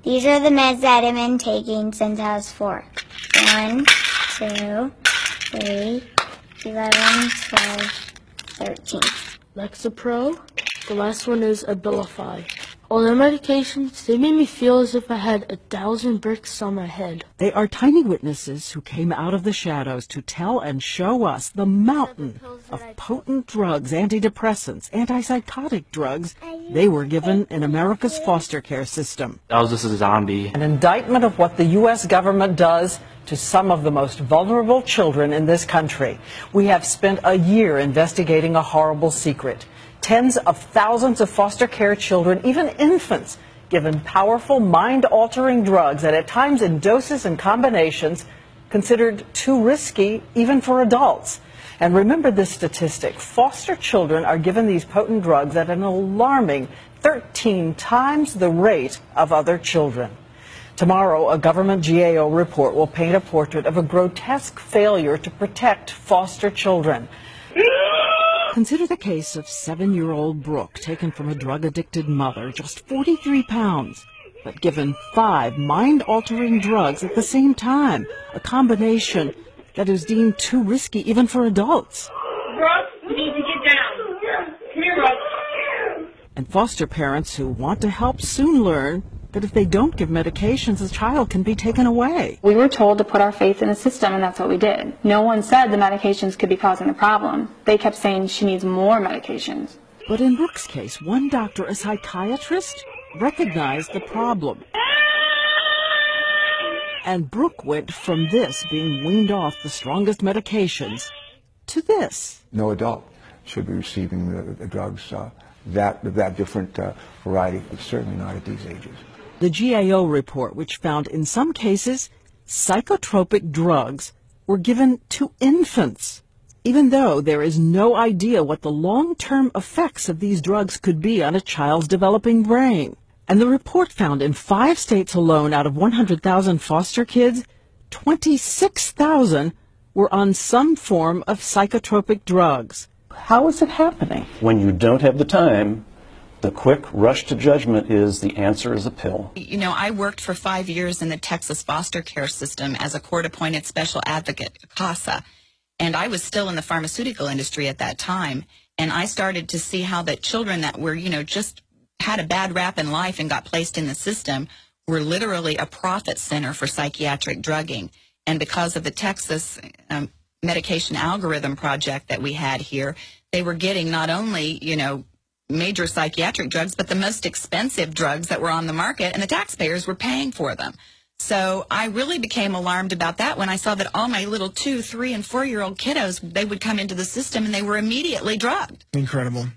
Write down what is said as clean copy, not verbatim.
These are the meds that I've been taking since I was 4. 1, 2, 3, 11, 12, 13. Lexapro. The last one is Abilify. All the medications, they made me feel as if I had 1,000 bricks on my head. They are tiny witnesses who came out of the shadows to tell and show us the mountain of potent drugs, antidepressants, antipsychotic drugs they were given in America's foster care system. I was just a zombie. An indictment of what the U.S. government does to some of the most vulnerable children in this country. We have spent a year investigating a horrible secret. Tens of thousands of foster care children, even infants, given powerful mind-altering drugs that at times in doses and combinations considered too risky even for adults. And remember this statistic, foster children are given these potent drugs at an alarming 13 times the rate of other children. Tomorrow, a government GAO report will paint a portrait of a grotesque failure to protect foster children. Consider the case of 7-year-old Brooke, taken from a drug-addicted mother, just 43 pounds, but given 5 mind-altering drugs at the same time, a combination that is deemed too risky even for adults. Brooke, you need to get down. Come here, Brooke. And foster parents who want to help soon learn that if they don't give medications, the child can be taken away. We were told to put our faith in the system, and that's what we did. No one said the medications could be causing the problem. They kept saying she needs more medications. But in Brooke's case, one doctor, a psychiatrist, recognized the problem. And Brooke went from this, being weaned off the strongest medications, to this. No adult should be receiving the drugs that different variety, but certainly not at these ages. The GAO report, which found in some cases psychotropic drugs were given to infants, even though there is no idea what the long-term effects of these drugs could be on a child's developing brain. And the report found in 5 states alone, out of 100,000 foster kids, 26,000 were on some form of psychotropic drugs. How is it happening? When you don't have the time, the quick rush to judgment is the answer is a pill. You know, I worked for 5 years in the Texas foster care system as a court-appointed special advocate, CASA, and I was still in the pharmaceutical industry at that time, and I started to see how that children that were, just had a bad rap in life and got placed in the system were literally a profit center for psychiatric drugging. And because of the Texas medication algorithm project that we had here, they were getting not only, major psychiatric drugs, but the most expensive drugs that were on the market, and the taxpayers were paying for them. So I really became alarmed about that when I saw that all my little 2-, 3-, and 4-year-old kiddos, they would come into the system and they were immediately drugged. Incredible.